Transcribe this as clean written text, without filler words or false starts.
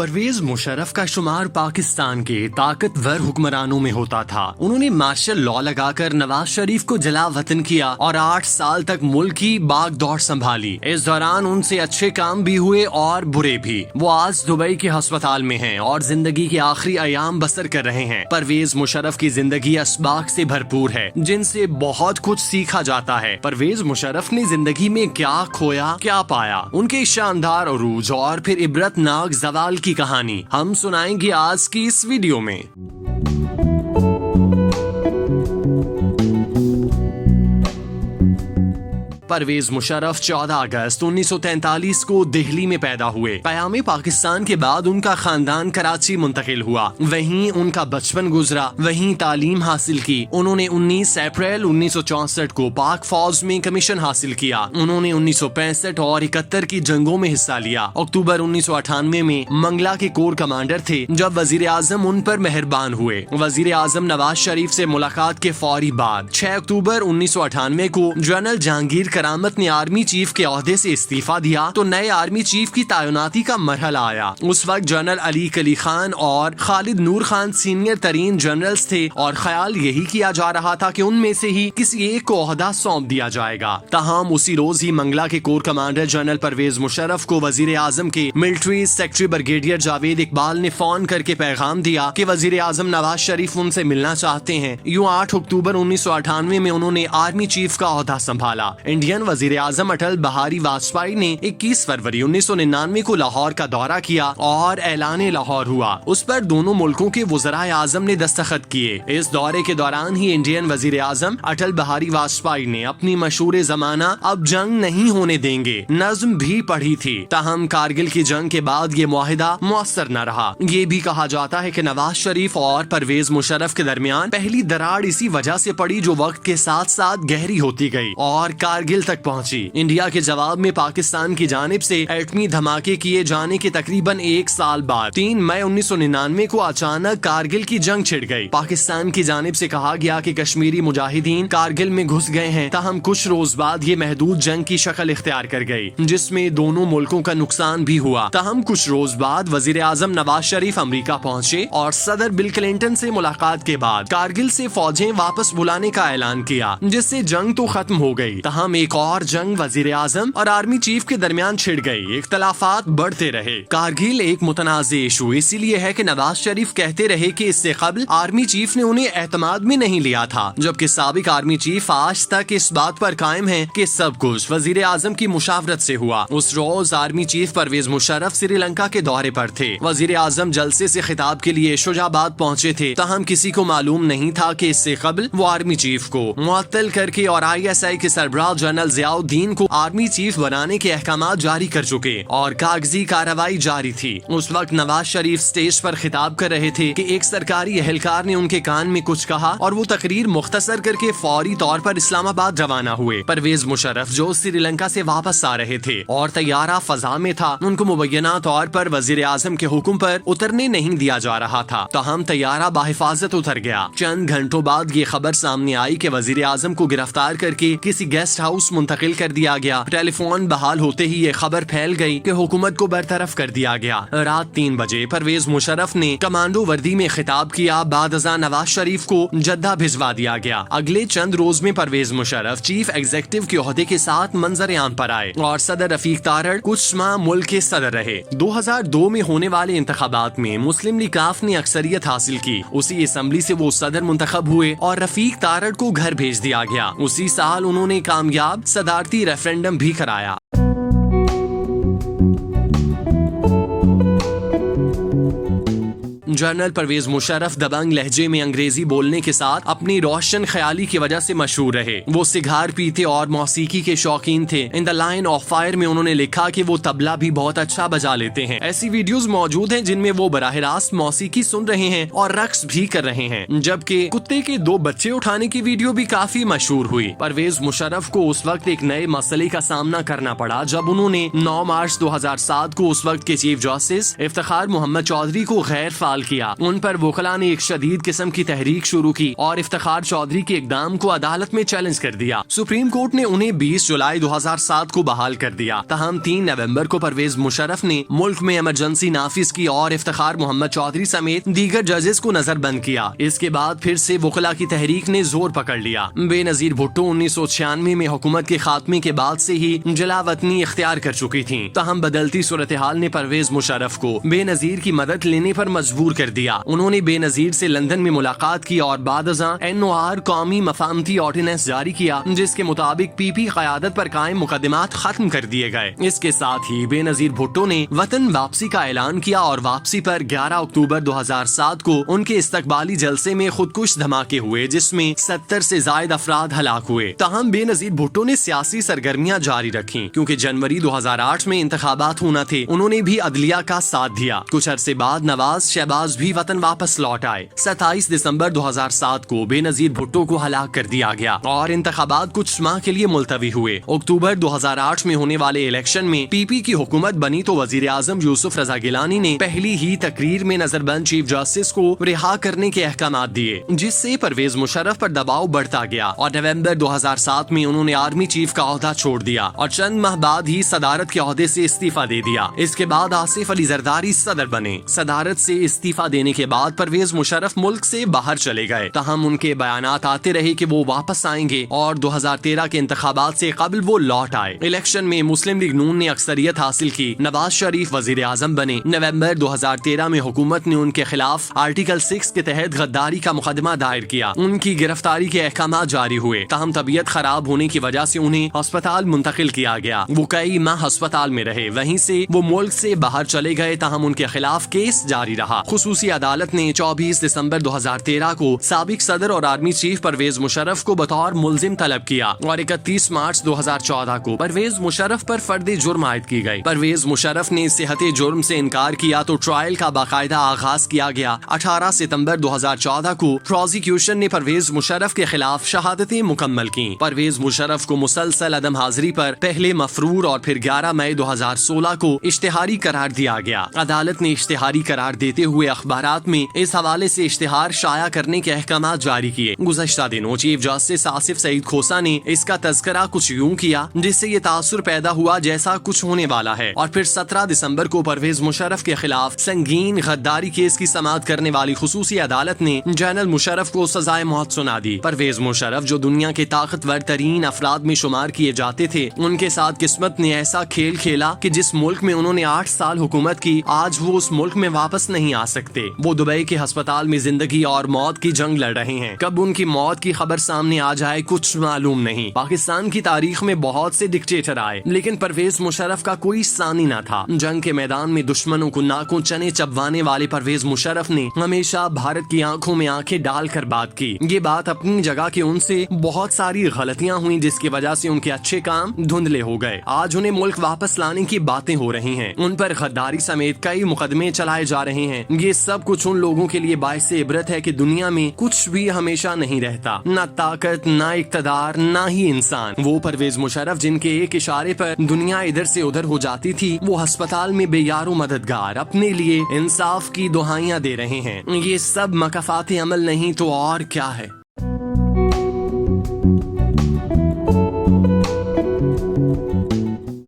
परवेज मुशर्रफ का शुमार पाकिस्तान के ताकतवर हुक्मरानों में होता था। उन्होंने मार्शल लॉ लगाकर नवाज शरीफ को जला वतन किया और 8 साल तक मुल्क की बाग दौड़ संभाली। इस दौरान उनसे अच्छे काम भी हुए और बुरे भी। वो आज दुबई के अस्पताल में हैं और जिंदगी के आखिरी अयाम बसर कर रहे हैं। परवेज मुशर्रफ की जिंदगी असबाक से भरपूर है जिनसे बहुत कुछ सीखा जाता है। परवेज मुशर्रफ ने जिंदगी में क्या खोया क्या पाया, उनके शानदार अरूज और फिर इबरतनाक ज़वाल की कहानी हम सुनाएंगे आज की इस वीडियो में। परवेज मुशर्रफ 14 अगस्त 1943 को दिल्ली में पैदा हुए। क़याम पाकिस्तान के बाद उनका खानदान कराची मुंतकिल हुआ। वहीं उनका बचपन गुजरा, वहीं तालीम हासिल की। उन्होंने 19 अप्रैल 1964 को पाक फौज में कमीशन हासिल किया। उन्होंने 1965 और 71 की जंगों में हिस्सा लिया। अक्टूबर 1998 में मंगला के कोर कमांडर थे जब वजीर आजम उन पर मेहरबान हुए। वजीर आजम नवाज शरीफ से मुलाकात के फौरी बाद 6 अक्टूबर 1998 को जनरल जहांगीर करामत ने आर्मी चीफ के ओहदे से इस्तीफा दिया तो नए आर्मी चीफ की तैनाती का मरहला आया। उस वक्त जनरल अली कली खान और खालिद नूर खान सीनियर तरीन जनरल्स थे और ख्याल यही किया जा रहा था कि उनमें से ही किसी एक को ओहदा सौंप दिया जाएगा। तहम उसी रोज ही मंगला के core commander general Pervez Musharraf को वजीर आजम के military secretary brigadier Javed Iqbal ने फोन करके पैगाम दिया कि वजीर आजम नवाज शरीफ उनसे मिलना चाहते हैं। यूं 8 अक्टूबर 1998 में उन्होंने आर्मी चीफ का ओहदा संभाला। इंडियन वजीर आजम अटल बिहारी वाजपेयी ने 21 फरवरी 1999 को लाहौर का दौरा किया और ऐलान लाहौर हुआ। उस पर दोनों मुल्कों के वज़राए आजम ने दस्तखत किए। इस दौरे के दौरान ही इंडियन वजीर आजम अटल बिहारी वाजपेयी ने अपनी मशहूर जमाना अब जंग नहीं होने देंगे नज्म भी पढ़ी थी। तहम कारगिल की जंग के बाद ये मुआहिदा मुअस्सर न रहा। ये भी कहा जाता है कि नवाज शरीफ और परवेज मुशर्रफ के दरमियान पहली दरार इसी वजह से पड़ी जो वक्त के साथ साथ गहरी होती गई और कारगिल तक पहुंची। इंडिया के जवाब में पाकिस्तान की जानिब से एटमी धमाके किए जाने के तकरीबन 1 साल बाद 3 मई 1999 को अचानक कारगिल की जंग छिड़ गई। पाकिस्तान की जानिब से कहा गया कि कश्मीरी मुजाहिदीन कारगिल में घुस गए हैं। तहम कुछ रोज बाद ये महदूद जंग की शक्ल इख्तियार कर गई जिसमें दोनों मुल्कों का नुकसान भी हुआ। तहम कुछ रोज बाद वजीर आजम नवाज शरीफ अमरीका पहुंचे और सदर बिल क्लिंटन से मुलाकात के बाद कारगिल से फौजें वापस बुलाने का ऐलान किया जिससे जंग तो खत्म हो गई। तहम एक और जंग वजीर आजम और आर्मी चीफ के दरमियान छिड़ गई। इख्तलाफात बढ़ते रहे। कारगिल एक मुतनाज़े इशू इसीलिए है कि नवाज शरीफ कहते रहे कि इससे कबल आर्मी चीफ ने उन्हें एतमाद में नहीं लिया था, जबकि साबिक आर्मी चीफ आज तक इस बात पर कायम है कि सब कुछ वजीर आजम की मुशावरत से हुआ। उस रोज आर्मी चीफ परवेज मुशर्रफ श्रीलंका के दौरे पर थे। वजीर आजम जलसे से खिताब के लिए शुजाबाद पहुँचे थे। तहम किसी को मालूम नहीं था कि इससे कबल वो आर्मी चीफ को मुअत्तल करके और ISI के सरबराह जनरल जियाउद्दीन को आर्मी चीफ बनाने के अहकामात जारी कर चुके और कागजी कार्रवाई जारी थी। उस वक्त नवाज शरीफ स्टेज पर खिताब कर रहे थे कि एक सरकारी एहलकार ने उनके कान में कुछ कहा और वो तकरीर मुख्तसर करके फौरी तौर पर इस्लामाबाद रवाना हुए। परवेज मुशर्रफ जो श्रीलंका से वापस आ रहे थे और तैयारा फजा में था, उनको मुबैना तौर पर वजीर आजम के हुक्म पर उतरने नहीं दिया जा रहा था। तो हम तैयारा बाहिफाजत उतर गया। चंद घंटों बाद ये खबर सामने आई कि वजीर आजम को गिरफ्तार करके किसी गेस्ट हाउस मुंतकिल कर दिया गया। टेलीफोन बहाल होते ही ये खबर फैल गई कि हुकूमत को बरतरफ कर दिया गया। रात 3 बजे परवेज मुशर्रफ ने कमांडो वर्दी में खिताब किया। बाद अज़ां नवाज शरीफ को जद्दा भिजवा दिया गया। अगले चंद रोज में परवेज मुशर्रफ चीफ एग्जीक्यूटिव के ओहदे के साथ मंजर आम पर आए और सदर रफीक तारड़ कुछ माह मुल्क के सदर रहे। 2002 में होने वाले इंतखाबात में मुस्लिम लीग काफ ने अक्सरियत हासिल की। उसी असम्बली से वो सदर मुंतखब हुए और रफीक तारड़ को घर भेज दिया गया। उसी साल उन्होंने कामयाब सदारती रेफरेंडम भी कराया। जनरल परवेज मुशर्रफ दबंग लहजे में अंग्रेजी बोलने के साथ अपनी रोशन ख्याली की वजह से मशहूर रहे। वो सिगार पीते और मौसीकी के शौकीन थे। In the line of fire में उन्होंने लिखा कि वो तबला भी बहुत अच्छा बजा लेते हैं। ऐसी वीडियोस मौजूद हैं जिनमें वो बराह रास्त मौसीकी सुन रहे हैं और रक्स भी कर रहे हैं। जबकि कुत्ते के 2 बच्चे उठाने की वीडियो भी काफी मशहूर हुई। परवेज मुशर्रफ को उस वक्त एक नए मसले का सामना करना पड़ा जब उन्होंने 9 मार्च 2007 को उस वक्त के चीफ जस्टिस इफ्तिखार मोहम्मद चौधरी को गैर फाल کیا. ان پر وکلاء نے ایک شدید قسم کی تحریک شروع کی اور افتخار چودھری کے اقدام کو عدالت میں چیلنج کر دیا. سپریم کورٹ نے انہیں 20 جولائی 2007 کو بحال کر دیا. تاہم 3 نومبر کو پرویز مشرف نے ملک میں ایمرجنسی نافذ کی اور افتخار محمد چودھری سمیت دیگر ججز کو نظر بند کیا. اس کے بعد پھر سے وکلاء کی تحریک نے زور پکڑ لیا. بے نظیر بھٹو 1996 میں حکومت کے خاتمے کے بعد سے ہی جلا وطنی اختیار کر چکی تھیں. تاہم بدلتی صورتحال نے پرویز مشرف کو بے نظیر کی مدد لینے پر مجبور کر دیا. انہوں نے بے نظیر سے لندن میں ملاقات کی اور بعد ازاں NOR قومی مفاہمتی آرڈیننس جاری کیا جس کے مطابق PP قیادت پر قائم مقدمات ختم کر دیے گئے. اس کے ساتھ ہی بے نظیر بھٹو نے وطن واپسی کا اعلان کیا اور واپسی پر 11 اکتوبر 2007 کو ان کے استقبالی جلسے میں خودکش دھماکے ہوئے جس میں 70 سے زائد افراد ہلاک ہوئے. تاہم بے نظیر بھٹو نے سیاسی سرگرمیاں جاری رکھیں کیونکہ جنوری 2008 میں انتخابات ہونا تھے. انہوں نے بھی عدلیہ کا ساتھ دیا. کچھ عرصے بعد نواز شہباز بھی وطن واپس لوٹ آئے. 27 دسمبر 2007 کو بے نظیر بھٹو کو ہلاک کر دیا گیا اور انتخابات کچھ ماہ کے لیے ملتوی ہوئے. اکتوبر 2008 میں ہونے والے الیکشن میں PP کی حکومت بنی تو وزیر اعظم یوسف رضا گیلانی نے پہلی ہی تقریر میں نظر بند چیف جسٹس کو رہا کرنے کے احکامات دیے جس سے پرویز مشرف پر دباؤ بڑھتا گیا اور نومبر 2007 میں انہوں نے آرمی چیف کا عہدہ چھوڑ دیا اور چند ماہ بعد ہی صدارت کے عہدے سے استعفیٰ دے دیا. اس کے بعد آصف علی زرداری صدر بنے. صدارت سے استعفیٰ دینے کے بعد پرویز مشرف ملک سے باہر چلے گئے. تاہم ان کے بیانات آتے رہے کہ وہ واپس آئیں گے اور 2013 کے انتخابات سے قبل وہ لوٹ آئے. الیکشن میں مسلم لیگ نون نے اکثریت حاصل کی. نواز شریف وزیر اعظم بنے. نومبر 2013 میں حکومت نے ان کے خلاف آرٹیکل 6 کے تحت غداری کا مقدمہ دائر کیا. ان کی گرفتاری کے احکامات جاری ہوئے. تاہم طبیعت خراب ہونے کی وجہ سے انہیں ہسپتال منتقل کیا گیا. وہ کئی ماہ ہسپتال میں رہے. وہیں سے وہ ملک سے باہر چلے گئے. تاہم ان کے خلاف کیس جاری رہا. خصوصی عدالت نے 24 دسمبر 2013 کو سابق صدر اور آرمی چیف پرویز مشرف کو بطور ملزم طلب کیا اور 31 مارچ 2014 کو پرویز مشرف پر فرد جرم عائد کی گئی. پرویز مشرف نے صحت جرم سے انکار کیا تو ٹرائل کا باقاعدہ آغاز کیا گیا. 18 ستمبر 2014 کو پروزیکیوشن نے پرویز مشرف کے خلاف شہادتیں مکمل کی. پرویز مشرف کو مسلسل عدم حاضری پر پہلے مفرور اور پھر 11 مئی 2016 کو اشتہاری قرار دیا گیا. عدالت نے اشتہاری قرار دیتے ہوئے اخبارات میں اس حوالے سے اشتہار شائع کرنے کے احکامات جاری کیے. گزشتہ دنوں چیف جسٹس آصف سعید کھوسہ نے اس کا تذکرہ کچھ یوں کیا جس سے یہ تاثر پیدا ہوا جیسا کچھ ہونے والا ہے اور پھر 17 دسمبر کو پرویز مشرف کے خلاف سنگین غداری کیس کی سماعت کرنے والی خصوصی عدالت نے جنرل مشرف کو سزائے موت سنا دی. پرویز مشرف جو دنیا کے طاقتور ترین افراد میں شمار کیے جاتے تھے ان کے ساتھ قسمت نے ایسا کھیل کھیلا کہ جس ملک میں انہوں نے 8 سال حکومت کی آج وہ اس ملک میں واپس نہیں آ سکتے. وہ دبئی کے ہسپتال میں زندگی اور موت کی جنگ لڑ رہے ہیں. کب ان کی موت کی خبر سامنے آ جائے کچھ معلوم نہیں. پاکستان کی تاریخ میں بہت سے ڈکٹیٹر آئے لیکن پرویز مشرف کا کوئی ثانی نہ تھا. جنگ کے میدان میں دشمنوں کو ناکوں چنے چبوانے والے پرویز مشرف نے ہمیشہ بھارت کی آنکھوں میں آنکھیں ڈال کر بات کی. یہ بات اپنی جگہ کہ ان سے بہت ساری غلطیاں ہوئیں جس کی وجہ سے ان کے اچھے کام دھندلے ہو گئے. آج انہیں ملک واپس لانے کی باتیں ہو رہی ہیں. ان پر غداری سمیت کئی مقدمے چلائے جا رہے ہیں. یہ سب کچھ ان لوگوں کے لیے باعث عبرت ہے کہ دنیا میں کچھ بھی ہمیشہ نہیں رہتا. نہ طاقت، نہ اقتدار، نہ ہی انسان. وہ پرویز مشرف جن کے ایک اشارے پر دنیا ادھر سے ادھر ہو جاتی تھی وہ ہسپتال میں بے یار و مددگار اپنے لیے انصاف کی دہائیاں دے رہے ہیں. یہ سب مکافات عمل نہیں تو اور کیا ہے.